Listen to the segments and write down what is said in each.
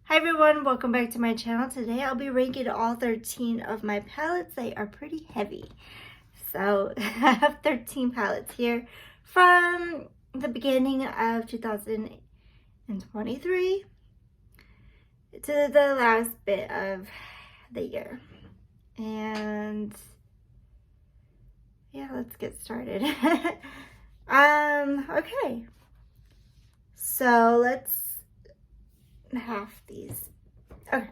Hi everyone, welcome back to my channel. Today I'll be ranking all 13 of my palettes. They are pretty heavy. So I have 13 palettes here from the beginning of 2023 to the last bit of the year. And yeah, let's get started. Okay. So let's half these. Okay.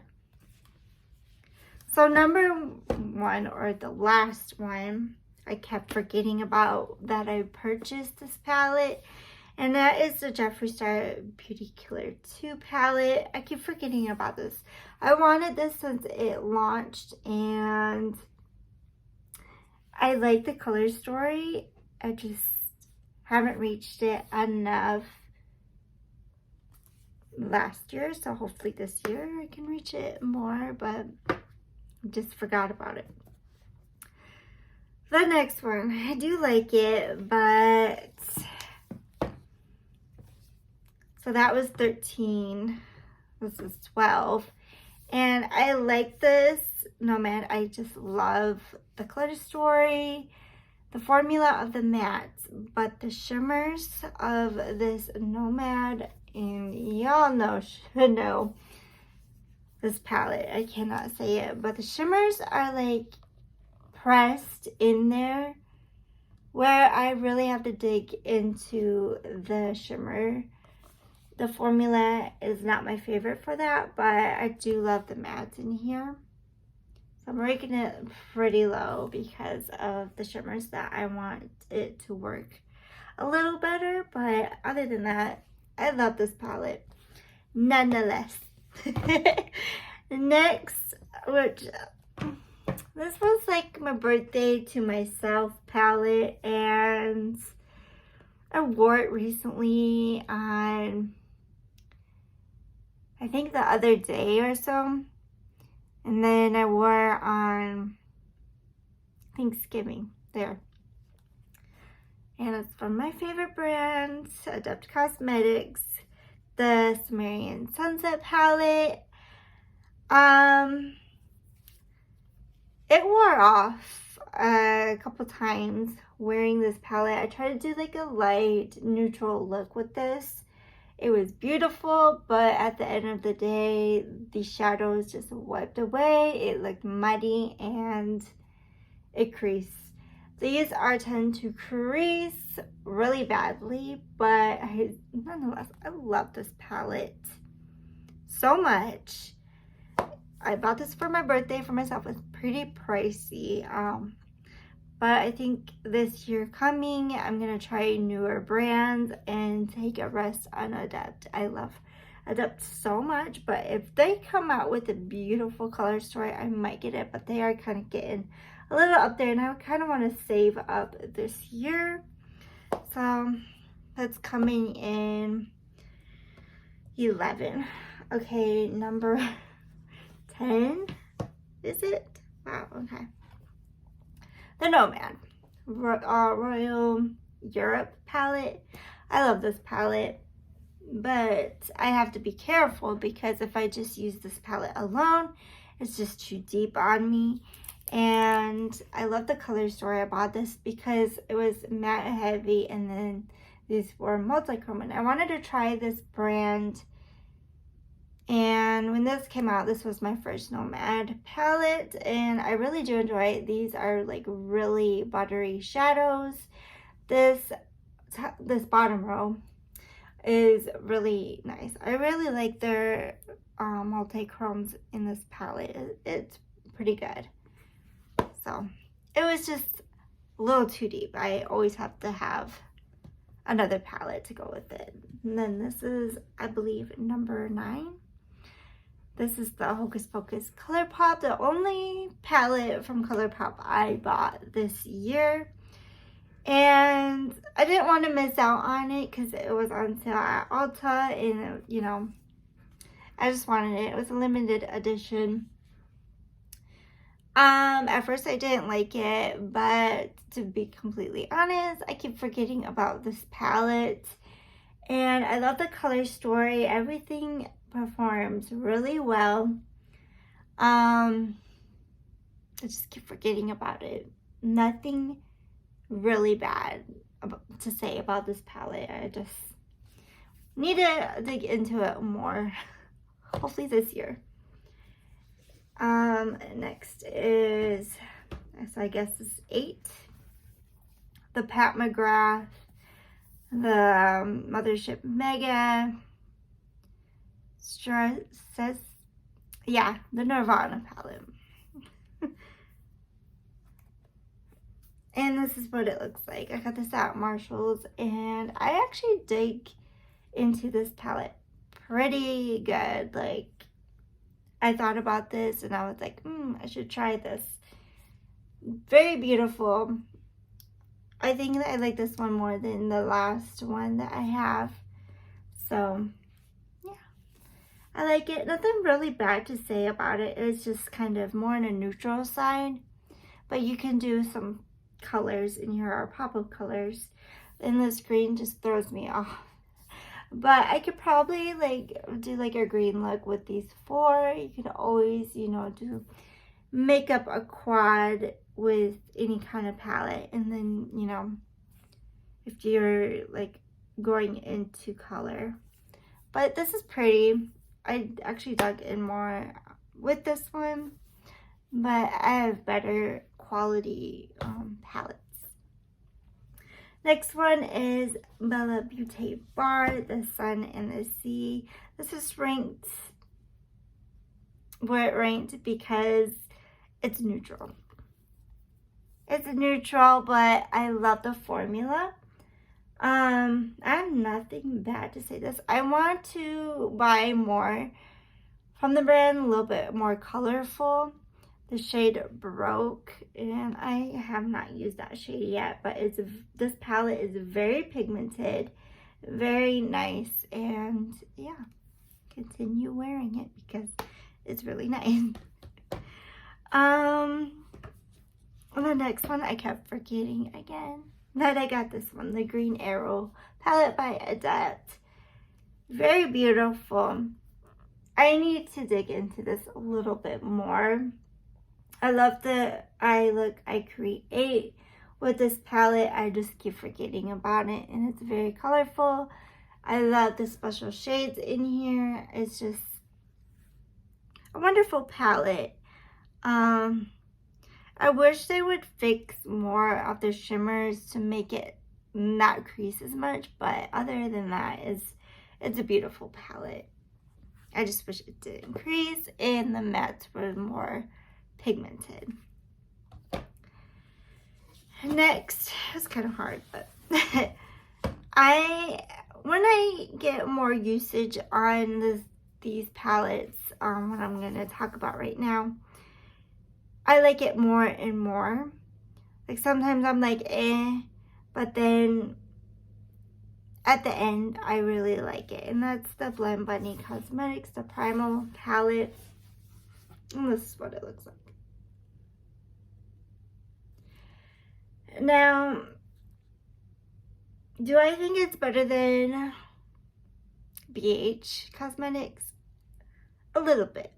So number one, or the last one, I kept forgetting about that I purchased this palette. And that is the Jeffree Star Beauty Killer 2 palette. I keep forgetting about this. I wanted this since it launched and I like the color story. I just haven't reached it enough last year, so hopefully this year I can reach it more, but I just forgot about it. The next one, I do like it, but so that was 13. This is 12. And I like this Nomad. I just love the color story, the formula of the mattes, but the shimmers of this Nomad, and y'all know, should know this palette. I cannot say it, but the shimmers are like pressed in there where I really have to dig into the shimmer. The formula is not my favorite for that, but I do love the mattes in here. So I'm ranking it pretty low because of the shimmers that I want it to work a little better. But other than that, I love this palette nonetheless. Next, which this was like my birthday to myself palette, and I wore it recently on, I think the other day or so, and then I wore it on Thanksgiving there. And it's from my favorite brand, Adept Cosmetics, the Sumerian Sunset palette. It wore off a couple times wearing this palette. I tried to do like a light neutral look with this. It was beautiful, but at the end of the day, the shadows just wiped away. It looked muddy and it creased. These are tend to crease really badly, but nonetheless, I love this palette so much. I bought this for my birthday for myself. It's pretty pricey, but I think this year coming, I'm gonna try newer brands and take a rest on Adept. I love Adept so much, but if they come out with a beautiful color story, I might get it, but they are kind of getting a little up there, and I kind of want to save up this year. So that's coming in 11. Okay, number 10, is it? Wow, okay. The Nomad Royal Europe palette. I love this palette, but I have to be careful because if I just use this palette alone, it's just too deep on me. And I love the color story. I bought this because it was matte heavy, and then these were multi-chrome, and I wanted to try this brand. And when this came out, this was my first Nomad palette, and I really do enjoy it. These are like really buttery shadows. This bottom row is really nice. I really like their multi-chromes in this palette. It's pretty good. So it was just a little too deep. I always have to have another palette to go with it. And then this is, I believe, number 9. This is the Hocus Pocus ColourPop, the only palette from ColourPop I bought this year. And I didn't want to miss out on it because it was on sale at Ulta, and you know, I just wanted it. It was a limited edition. At first I didn't like it, but to be completely honest, I keep forgetting about this palette. And I love the color story. Everything performs really well. I just keep forgetting about it. Nothing really bad to say about this palette. I just need to dig into it more. Hopefully this year. Next is, so I guess this is 8. The Pat McGrath, the Mothership Mega, says, yeah, the Nirvana palette. And this is what it looks like. I got this at Marshall's, and I actually dig into this palette pretty good. Like, I thought about this and I was like, I should try this. Very beautiful. I think that I like this one more than the last one that I have. So, yeah. I like it. Nothing really bad to say about it. It's just kind of more on a neutral side. But you can do some colors in here, or pop-up colors. And this green just throws me off. But I could probably like do like a green look with these 4. You could always, you know, do make up a quad with any kind of palette. And then, you know, if you're like going into color. But this is pretty. I actually dug in more with this one. But I have better quality palettes. Next one is Bella Beauté Bar, The Sun and the Sea. This is ranked where it ranked because it's neutral. It's neutral, but I love the formula. I have nothing bad to say this. I want to buy more from the brand, a little bit more colorful. The shade Baroque, and I have not used that shade yet, but this palette is very pigmented, very nice, and yeah, continue wearing it because it's really nice. And the next one I kept forgetting again. That I got this one, the Green Arrow palette by Adept. Very beautiful. I need to dig into this a little bit more. I love the eye look I create with this palette. I just keep forgetting about it, and it's very colorful. I love the special shades in here. It's just a wonderful palette. I wish they would fix more of the shimmers to make it not crease as much, but other than that, it's a beautiful palette. I just wish it didn't crease and the mattes were more pigmented. Next, it's kind of hard, but when I get more usage on these palettes, what I'm going to talk about right now, I like it more and more. Like sometimes I'm like but then at the end I really like it, and that's the Blend Bunny Cosmetics, the Primal palette, and this is what it looks like. Now, do I think it's better than BH Cosmetics? A little bit.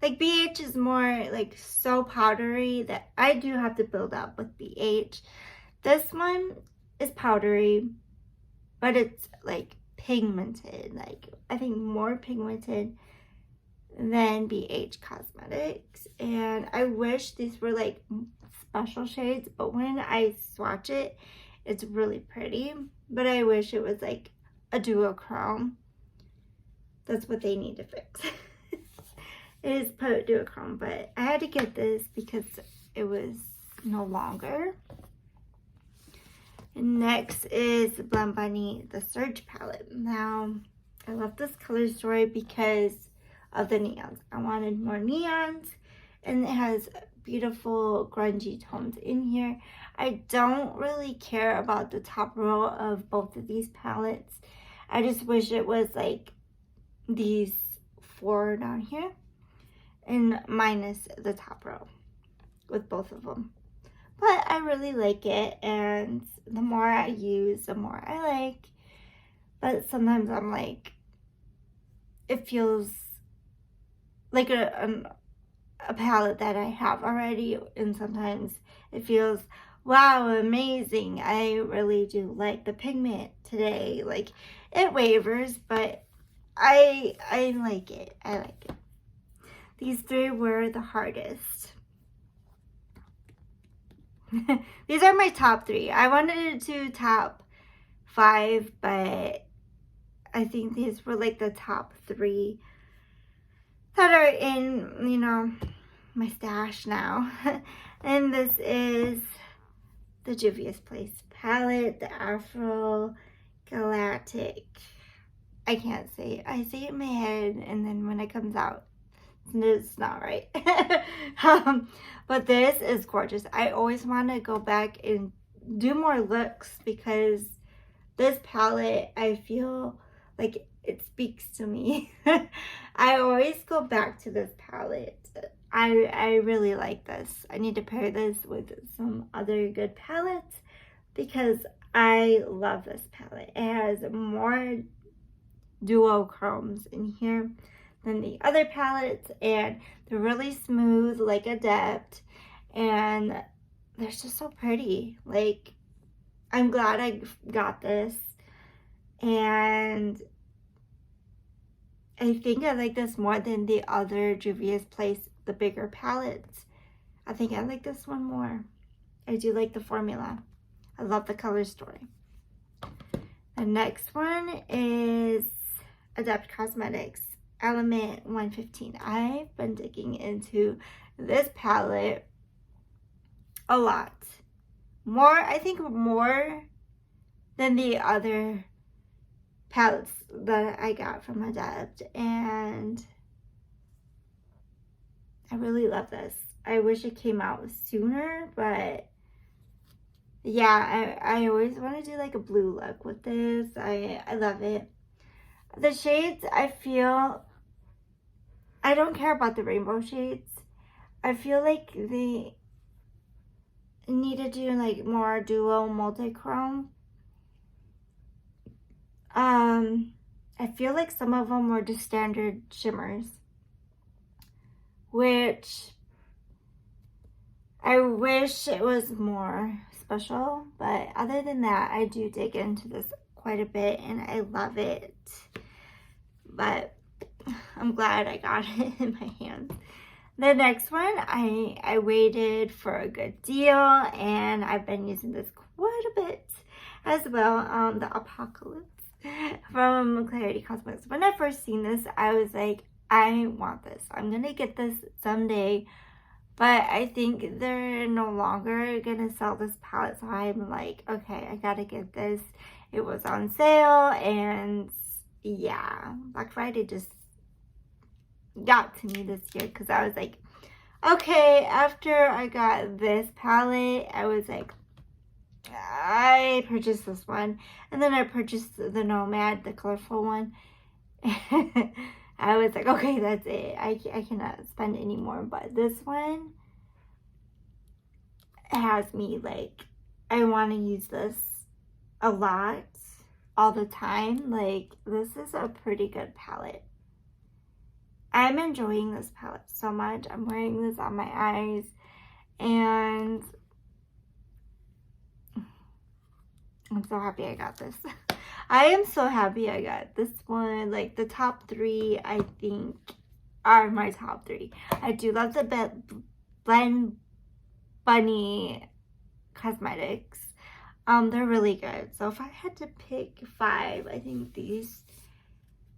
Like BH is more like so powdery that I do have to build up with BH. This one is powdery, but it's like pigmented. Like I think more pigmented than BH Cosmetics. And I wish these were like special shades, but when I swatch it, it's really pretty. But I wish it was like a duochrome. That's what they need to fix. It is duochrome, but I had to get this because it was no longer. And next is the Blend Bunny, the Surge palette. Now, I love this color story because of the neons. I wanted more neons, and it has beautiful grungy tones in here. I don't really care about the top row of both of these palettes. I just wish it was like these 4 down here and minus the top row with both of them. But I really like it, and the more I use, the more I like. But sometimes I'm like, it feels like a palette that I have already, and sometimes it feels, wow, amazing. I really do like the pigment today. Like, it wavers, but I like it. I like it. These three were the hardest. These are my top three. I wanted to top 5, but I think these were like the top 3 that are in, you know, my stash now. And this is the Juvia's Place palette, the Afro Galactic. I can't say it. I say it in my head, and then when it comes out, it's not right. But this is gorgeous. I always want to go back and do more looks because this palette, I feel like it speaks to me. I always go back to this palette. I really like this. I need to pair this with some other good palettes because I love this palette. It has more duochromes in here than the other palettes, and they're really smooth like Adept, and they're just so pretty. Like, I'm glad I got this, and I think I like this more than the other Juvia's Place, the bigger palettes. I think I like this one more. I do like the formula. I love the color story. The next one is Adept Cosmetics Element 115. I've been digging into this palette a lot. I think more than the other palettes that I got from Adept, and I really love this. I wish it came out sooner, but yeah, I always want to do like a blue look with this. I love it. The shades, I feel, I don't care about the rainbow shades. I feel like they need to do like more duo multi-chrome. I feel like some of them were just standard shimmers, which I wish it was more special, but other than that, I do dig into this quite a bit and I love it. But I'm glad I got it in my hands. The next one, I waited for a good deal, and I've been using this quite a bit as well. The Apocalypse from Clarity Cosmetics. When I first seen this, I was like, I want this. I'm gonna get this someday. But I think they're no longer gonna sell this palette, so I'm like, okay, I gotta get this. It was on sale, and yeah, Black Friday just got to me this year because I was like, okay, after I got this palette, I was like, I purchased this one, and then I purchased the Nomad, the colorful one. I was like, okay, that's it. I cannot spend any more, but this one has me like, I want to use this a lot, all the time. Like, this is a pretty good palette. I'm enjoying this palette so much. I'm wearing this on my eyes, and I'm so happy I got this. I am so happy I got this one. Like, the top 3, I think, are my top 3. I do love the Blend Bunny Cosmetics. They're really good. So if I had to pick 5, I think these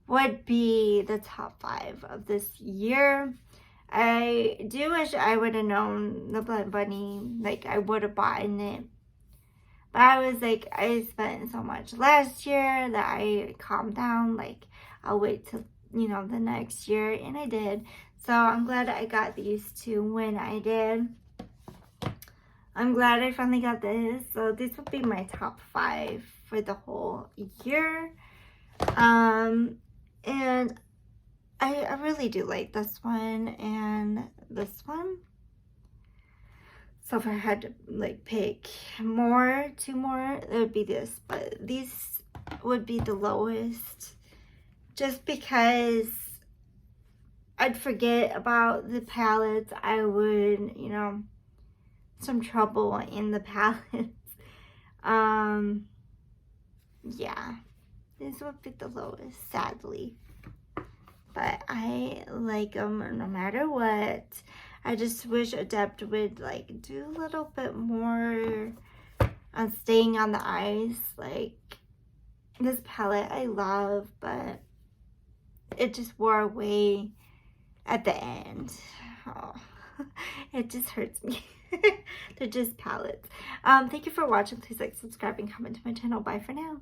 would be the top 5 of this year. I do wish I would have known the Blend Bunny. Like, I would have bought it. But I was like, I spent so much last year that I calmed down. Like, I'll wait till, you know, the next year. And I did. So I'm glad I got these 2 when I did. I'm glad I finally got this. So this would be my top 5 for the whole year. And I really do like this one and this one. So if I had to like pick 2 more, it would be this. But these would be the lowest just because I'd forget about the palettes. I would, you know, some trouble in the palettes. Yeah, this would be the lowest, sadly. But I like them no matter what. I just wish Adept would like do a little bit more on staying on the eyes. Like, this palette I love, but it just wore away at the end. Oh, it just hurts me. They're just palettes. Thank you for watching. Please like, subscribe, and comment to my channel. Bye for now.